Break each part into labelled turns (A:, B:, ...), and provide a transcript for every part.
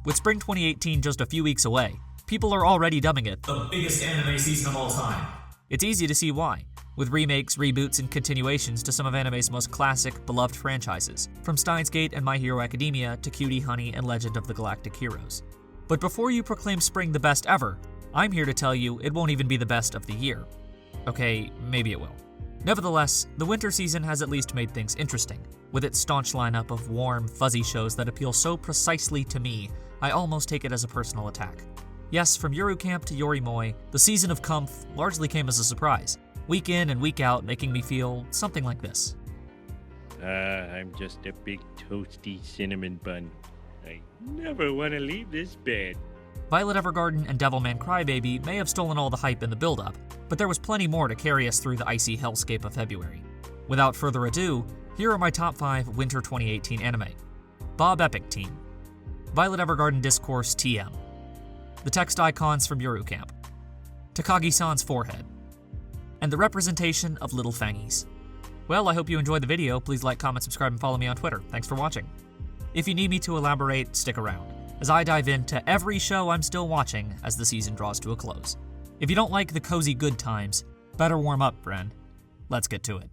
A: With spring 2018 just a few weeks away, people are already dubbing it the biggest anime season of all time. It's easy to see why, with remakes, reboots, and continuations to some of anime's most classic, beloved franchises, from Steins Gate and My Hero Academia to Cutie Honey and Legend of the Galactic Heroes. But before you proclaim spring the best ever, I'm here to tell you it won't even be the best of the year. Okay, maybe it will. Nevertheless, the winter season has at least made things interesting, with its staunch lineup of warm, fuzzy shows that appeal so precisely to me, I almost take it as a personal attack. Yes, from Yoru Camp to Yorimoi, the season of Comf largely came as a surprise, week in and week out making me feel something like this.
B: I'm just a big toasty cinnamon bun. I never want to leave this bed.
A: Violet Evergarden and Devilman Crybaby may have stolen all the hype in the build-up, but there was plenty more to carry us through the icy hellscape of February. Without further ado, here are my top 5 Winter 2018 anime. Bob Epic Team, Violet Evergarden Discourse TM, the text icons from Yoru Camp, Takagi-san's forehead, and the representation of little fangies. Well, I hope you enjoyed the video. Please like, comment, subscribe, and follow me on Twitter. Thanks for watching. If you need me to elaborate, stick around, as I dive into every show I'm still watching as the season draws to a close. If you don't like the cozy good times, better warm up, friend. Let's get to it.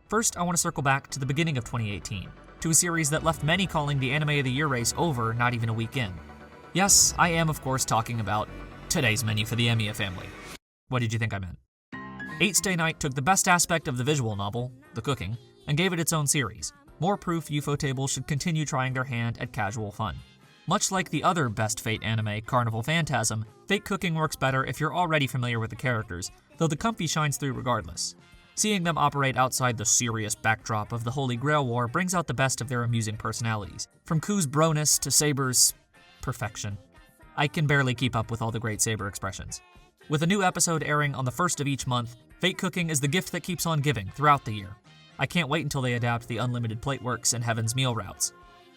A: First, I want to circle back to the beginning of 2018, to a series that left many calling the Anime of the Year race over not even a week in. Yes, I am of course talking about today's menu for the Emiya family. What did you think I meant? 8 Stay Night took the best aspect of the visual novel, the cooking, and gave it its own series. More proof UFO tables should continue trying their hand at casual fun. Much like the other best Fate anime, Carnival Phantasm, Fate cooking works better if you're already familiar with the characters, though the comfy shines through regardless. Seeing them operate outside the serious backdrop of the Holy Grail War brings out the best of their amusing personalities, from Ku's broness to Saber's perfection. I can barely keep up with all the great Saber expressions. With a new episode airing on the first of each month, Fate cooking is the gift that keeps on giving throughout the year. I can't wait until they adapt the Unlimited Plateworks and Heaven's Meal routes.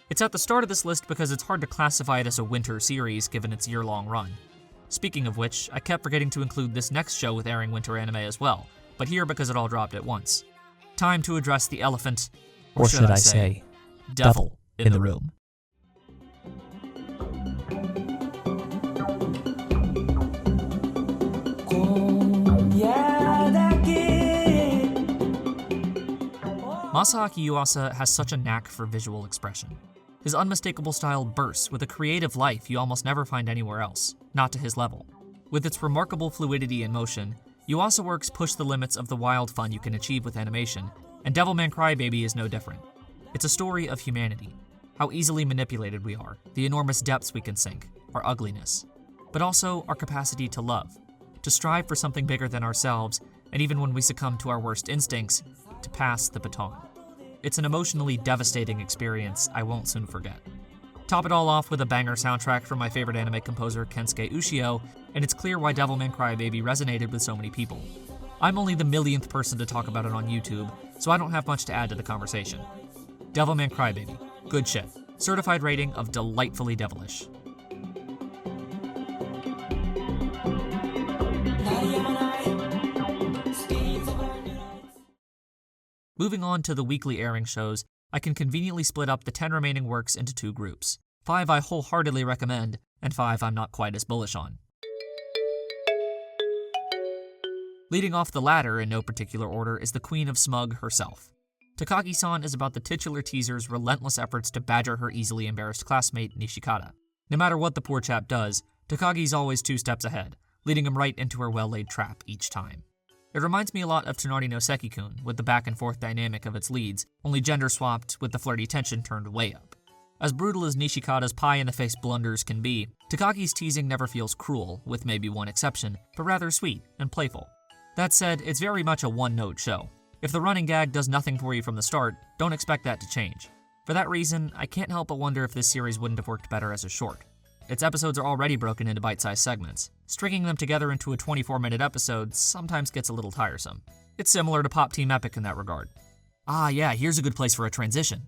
A: It's at the start of this list because it's hard to classify it as a winter series given its year-long run. Speaking of which, I kept forgetting to include this next show with airing winter anime as well, but here because it all dropped at once. Time to address the elephant, or should I say, devil in the room. Masaaki Yuasa has such a knack for visual expression. His unmistakable style bursts with a creative life you almost never find anywhere else, not to his level. With its remarkable fluidity and motion, Yuasa works push the limits of the wild fun you can achieve with animation, and Devilman Crybaby is no different. It's a story of humanity, how easily manipulated we are, the enormous depths we can sink, our ugliness, but also our capacity to love, to strive for something bigger than ourselves, and even when we succumb to our worst instincts, to pass the baton. It's an emotionally devastating experience I won't soon forget. Top it all off with a banger soundtrack from my favorite anime composer Kensuke Ushio, and it's clear why Devilman Crybaby resonated with so many people. I'm only the millionth person to talk about it on YouTube, so I don't have much to add to the conversation. Devilman Crybaby, good shit. Certified rating of delightfully devilish. Moving on to the weekly airing shows, I can conveniently split up the 10 remaining works into 2 groups. 5 I wholeheartedly recommend, and 5 I'm not quite as bullish on. Leading off the latter in no particular order is the Queen of Smug herself. Takagi-san is about the titular teaser's relentless efforts to badger her easily embarrassed classmate Nishikata. No matter what the poor chap does, Takagi's always 2 steps ahead, leading him right into her well-laid trap each time. It reminds me a lot of Tonari no Seki-kun, with the back-and-forth dynamic of its leads, only gender-swapped with the flirty tension turned way up. As brutal as Nishikata's pie-in-the-face blunders can be, Takagi's teasing never feels cruel, with maybe one exception, but rather sweet and playful. That said, it's very much a one-note show. If the running gag does nothing for you from the start, don't expect that to change. For that reason, I can't help but wonder if this series wouldn't have worked better as a short. Its episodes are already broken into bite-sized segments. Stringing them together into a 24-minute episode sometimes gets a little tiresome. It's similar to Pop Team Epic in that regard. Ah yeah, here's a good place for a transition.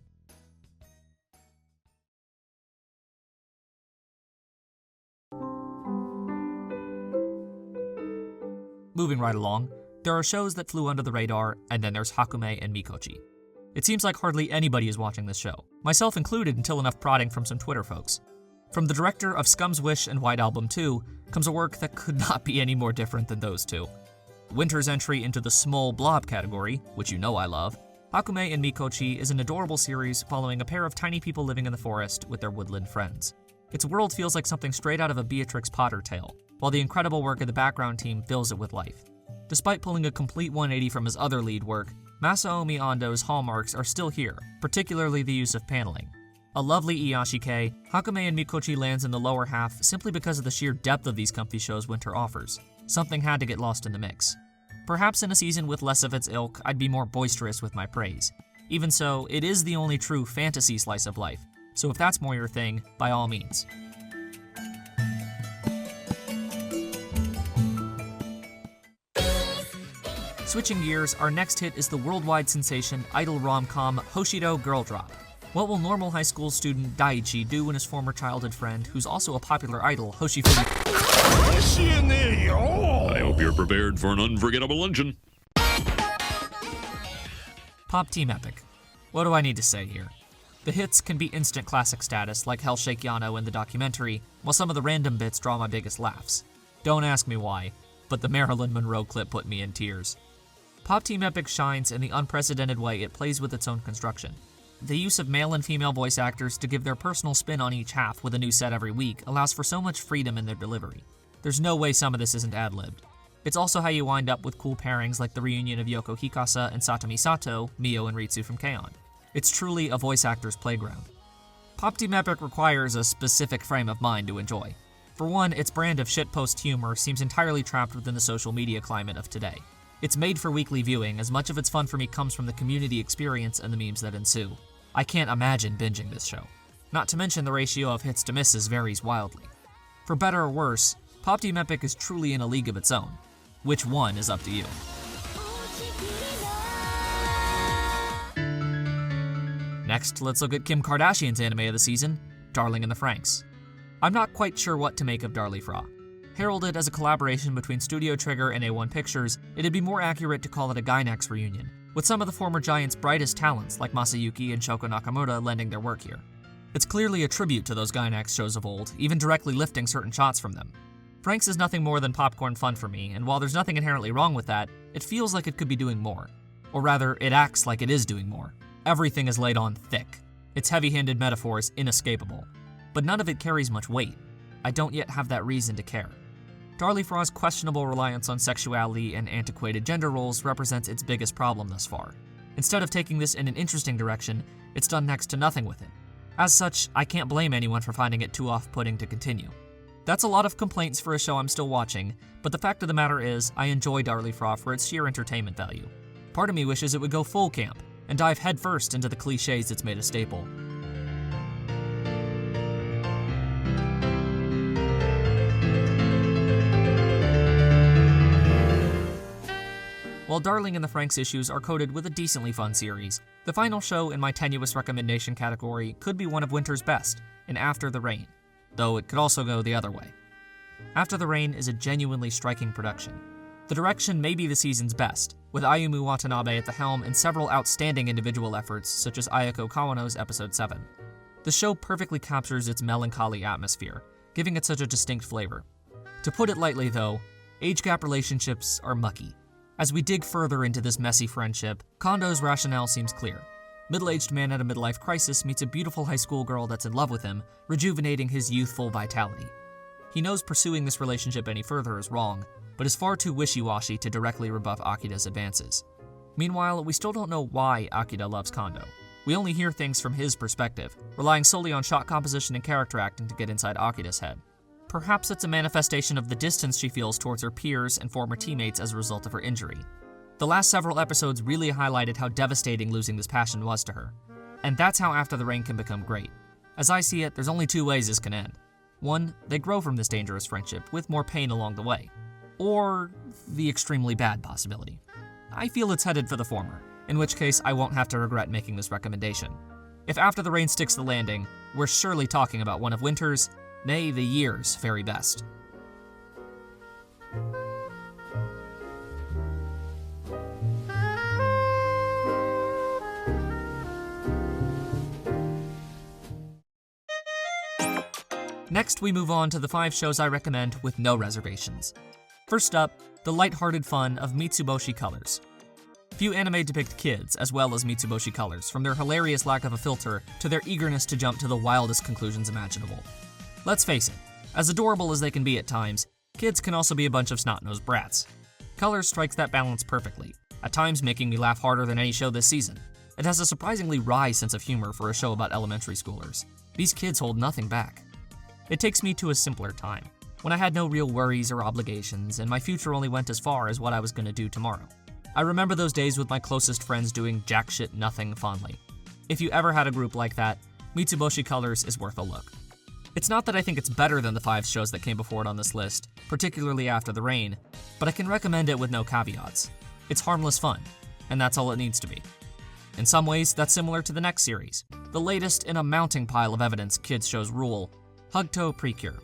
A: Moving right along, there are shows that flew under the radar, and then there's Haku Mae and Miko Chi. It seems like hardly anybody is watching this show, myself included until enough prodding from some Twitter folks. From the director of Scum's Wish and White Album 2 comes a work that could not be any more different than those two. Winter's entry into the small blob category, which you know I love, Haku Mae and Miko Chi is an adorable series following a pair of tiny people living in the forest with their woodland friends. Its world feels like something straight out of a Beatrix Potter tale, while the incredible work of the background team fills it with life. Despite pulling a complete 180 from his other lead work, Masaomi Ando's hallmarks are still here, particularly the use of paneling. A lovely Iyashike, Haku Mae and Miko Chi lands in the lower half simply because of the sheer depth of these comfy shows Winter offers. Something had to get lost in the mix. Perhaps in a season with less of its ilk, I'd be more boisterous with my praise. Even so, it is the only true fantasy slice of life, so if that's more your thing, by all means. Switching gears, our next hit is the worldwide sensation idol rom-com Hoshido Girl Drop. What will normal high school student Daichi do when his former childhood friend, who's also a popular idol, Hoshifumi...
C: I hope you're prepared for an unforgettable luncheon.
A: Pop Team Epoch. What do I need to say here? The hits can be instant classic status, like Hell Shake Yano in the documentary, while some of the random bits draw my biggest laughs. Don't ask me why, but the Marilyn Monroe clip put me in tears. Pop Team Epoch shines in the unprecedented way it plays with its own construction. The use of male and female voice actors to give their personal spin on each half with a new set every week allows for so much freedom in their delivery. There's no way some of this isn't ad-libbed. It's also how you wind up with cool pairings like the reunion of Yoko Hikasa and Satomi Sato, Mio and Ritsu from K-On! It's truly a voice actor's playground. Pop Team Epoch requires a specific frame of mind to enjoy. For one, its brand of shitpost humor seems entirely trapped within the social media climate of today. It's made for weekly viewing, as much of its fun for me comes from the community experience and the memes that ensue. I can't imagine binging this show. Not to mention the ratio of hits to misses varies wildly. For better or worse, Pop Team Epoch is truly in a league of its own. Which one is up to you? Next, let's look at Kim Kardashian's anime of the season, Darling in the Franxx. I'm not quite sure what to make of Darlie Fra. Heralded as a collaboration between Studio Trigger and A1 Pictures, it'd be more accurate to call it a Gainax reunion, with some of the former Giants' brightest talents like Masayuki and Shoko Nakamura lending their work here. It's clearly a tribute to those Gainax shows of old, even directly lifting certain shots from them. Franxx is nothing more than popcorn fun for me, and while there's nothing inherently wrong with that, it feels like it could be doing more. Or rather, it acts like it is doing more. Everything is laid on thick. Its heavy-handed metaphor is inescapable. But none of it carries much weight. I don't yet have that reason to care. Darlie Fra's questionable reliance on sexuality and antiquated gender roles represents its biggest problem thus far. Instead of taking this in an interesting direction, it's done next to nothing with it. As such, I can't blame anyone for finding it too off-putting to continue. That's a lot of complaints for a show I'm still watching, but the fact of the matter is, I enjoy Darlie Fra for its sheer entertainment value. Part of me wishes it would go full camp, and dive headfirst into the cliches it's made a staple. While Darling in the Franxx issues are coated with a decently fun series, the final show in my tenuous recommendation category could be one of Winter's best, in After the Rain, though it could also go the other way. After the Rain is a genuinely striking production. The direction may be the season's best, with Ayumu Watanabe at the helm and several outstanding individual efforts, such as Ayako Kawano's Episode 7. The show perfectly captures its melancholy atmosphere, giving it such a distinct flavor. To put it lightly though, age gap relationships are mucky. As we dig further into this messy friendship, Kondo's rationale seems clear. Middle-aged man at a midlife crisis meets a beautiful high school girl that's in love with him, rejuvenating his youthful vitality. He knows pursuing this relationship any further is wrong, but is far too wishy-washy to directly rebuff Akida's advances. Meanwhile, we still don't know why Akida loves Kondo. We only hear things from his perspective, relying solely on shot composition and character acting to get inside Akida's head. Perhaps it's a manifestation of the distance she feels towards her peers and former teammates as a result of her injury. The last several episodes really highlighted how devastating losing this passion was to her. And that's how After the Rain can become great. As I see it, there's only two ways this can end. One, they grow from this dangerous friendship, with more pain along the way. Or the extremely bad possibility. I feel it's headed for the former, in which case I won't have to regret making this recommendation. If After the Rain sticks the landing, we're surely talking about one of Winter's, nay, the year's very best. Next, we move on to the 5 shows I recommend with no reservations. First up, the lighthearted fun of Mitsuboshi Colors. Few anime depict kids as well as Mitsuboshi Colors, from their hilarious lack of a filter to their eagerness to jump to the wildest conclusions imaginable. Let's face it, as adorable as they can be at times, kids can also be a bunch of snot-nosed brats. Colors strikes that balance perfectly, at times making me laugh harder than any show this season. It has a surprisingly wry sense of humor for a show about elementary schoolers. These kids hold nothing back. It takes me to a simpler time, when I had no real worries or obligations, and my future only went as far as what I was going to do tomorrow. I remember those days with my closest friends doing jack shit nothing fondly. If you ever had a group like that, Mitsuboshi Colors is worth a look. It's not that I think it's better than the 5 shows that came before it on this list, particularly After the Rain, but I can recommend it with no caveats. It's harmless fun, and that's all it needs to be. In some ways, that's similar to the next series, the latest in a mounting pile of evidence kids shows rule, Hugto Precure.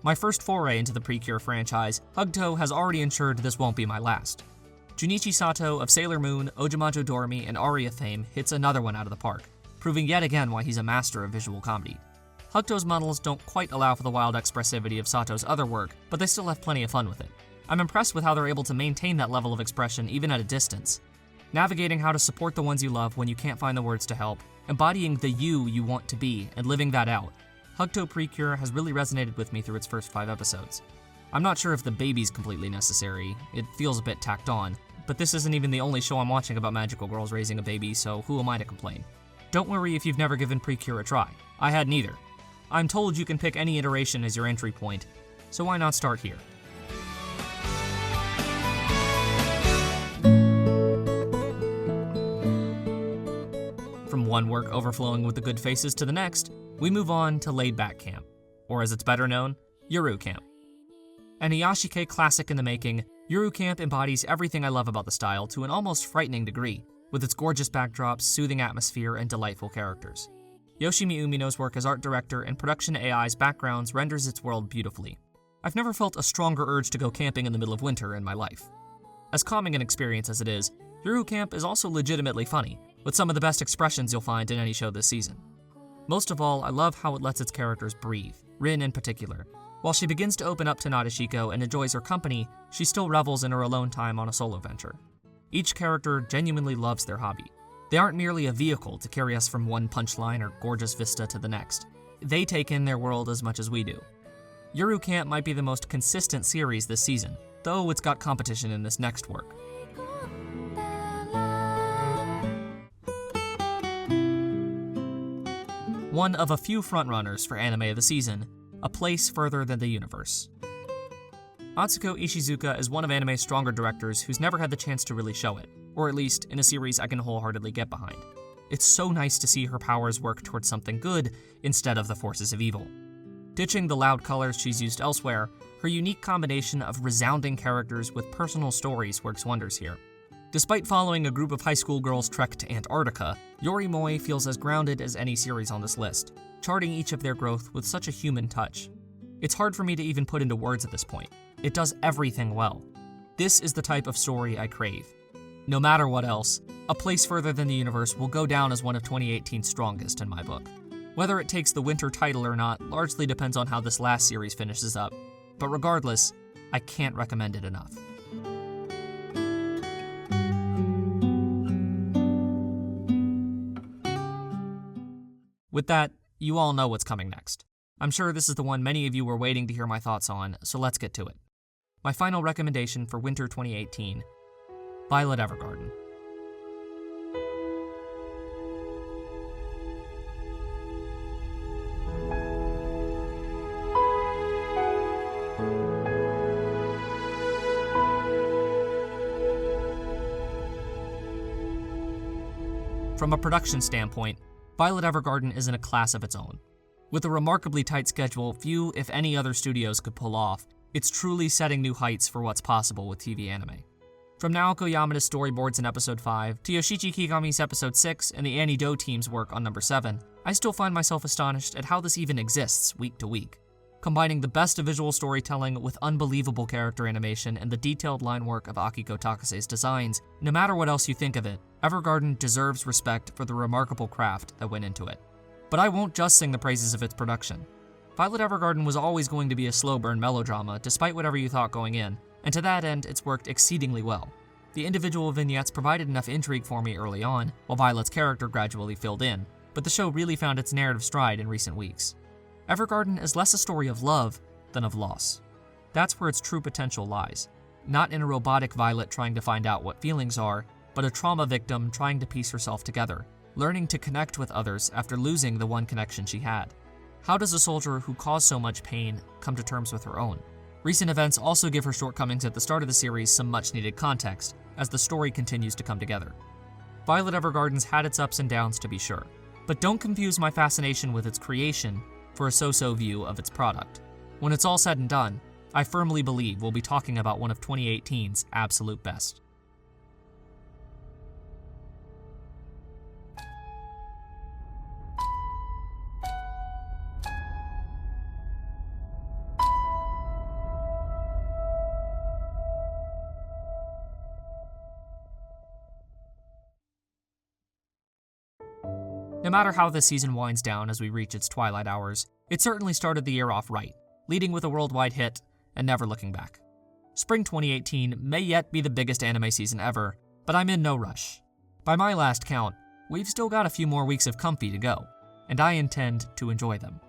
A: My first foray into the Precure franchise, Hugto has already ensured this won't be my last. Junichi Sato of Sailor Moon, Ojamajo Doremi, and Aria fame hits another one out of the park, proving yet again why he's a master of visual comedy. Hugto's models don't quite allow for the wild expressivity of Sato's other work, but they still have plenty of fun with it. I'm impressed with how they're able to maintain that level of expression even at a distance. Navigating how to support the ones you love when you can't find the words to help, embodying the you want to be, and living that out. Hugto Precure has really resonated with me through its first 5 episodes. I'm not sure if the baby's completely necessary, it feels a bit tacked on, but this isn't even the only show I'm watching about magical girls raising a baby, so who am I to complain? Don't worry if you've never given Precure a try. I hadn't either. I'm told you can pick any iteration as your entry point, so why not start here? From one work overflowing with the good faces to the next, we move on to Laid Back Camp, or as it's better known, Yoru Camp. An Iyashike classic in the making, Yoru Camp embodies everything I love about the style to an almost frightening degree, with its gorgeous backdrops, soothing atmosphere, and delightful characters. Yoshimi Umino's work as art director and production AI's backgrounds renders its world beautifully. I've never felt a stronger urge to go camping in the middle of winter in my life. As calming an experience as it is, Yoru Camp is also legitimately funny, with some of the best expressions you'll find in any show this season. Most of all, I love how it lets its characters breathe, Rin in particular. While she begins to open up to Nadeshiko and enjoys her company, she still revels in her alone time on a solo venture. Each character genuinely loves their hobby. They aren't merely a vehicle to carry us from one punchline or gorgeous vista to the next. They take in their world as much as we do. Yoru Camp might be the most consistent series this season, though it's got competition in this next work. One of a few frontrunners for anime of the season, A Place Further Than the Universe. Atsuko Ishizuka is one of anime's stronger directors who's never had the chance to really show it, or at least in a series I can wholeheartedly get behind. It's so nice to see her powers work towards something good instead of the forces of evil. Ditching the loud colors she's used elsewhere, her unique combination of resounding characters with personal stories works wonders here. Despite following a group of high school girls trek to Antarctica, Yorimoi feels as grounded as any series on this list, charting each of their growth with such a human touch. It's hard for me to even put into words at this point. It does everything well. This is the type of story I crave. No matter what else, A Place Further Than the Universe will go down as one of 2018's strongest in my book. Whether it takes the winter title or not largely depends on how this last series finishes up, but regardless, I can't recommend it enough. With that, you all know what's coming next. I'm sure this is the one many of you were waiting to hear my thoughts on, so let's get to it. My final recommendation for winter 2018, Violet Evergarden. From a production standpoint, Violet Evergarden is in a class of its own. With a remarkably tight schedule few, if any, other studios could pull off, it's truly setting new heights for what's possible with TV anime. From Naoko Yamada's storyboards in Episode 5, to Yoshichi Kigami's Episode 6 and the Annie Do team's work on Number 7, I still find myself astonished at how this even exists week to week. Combining the best of visual storytelling with unbelievable character animation and the detailed line work of Akiko Takase's designs, no matter what else you think of it, Evergarden deserves respect for the remarkable craft that went into it. But I won't just sing the praises of its production. Violet Evergarden was always going to be a slow burn melodrama, despite whatever you thought going in, and to that end, it's worked exceedingly well. The individual vignettes provided enough intrigue for me early on, while Violet's character gradually filled in, but the show really found its narrative stride in recent weeks. Evergarden is less a story of love than of loss. That's where its true potential lies. Not in a robotic Violet trying to find out what feelings are, but a trauma victim trying to piece herself together, learning to connect with others after losing the one connection she had. How does a soldier who caused so much pain come to terms with her own? Recent events also give her shortcomings at the start of the series some much-needed context, as the story continues to come together. Violet Evergarden's had its ups and downs to be sure, but don't confuse my fascination with its creation for a so-so view of its product. When it's all said and done, I firmly believe we'll be talking about one of 2018's absolute best. No matter how this season winds down as we reach its twilight hours, it certainly started the year off right, leading with a worldwide hit and never looking back. Spring 2018 may yet be the biggest anime season ever, but I'm in no rush. By my last count, we've still got a few more weeks of comfy to go, and I intend to enjoy them.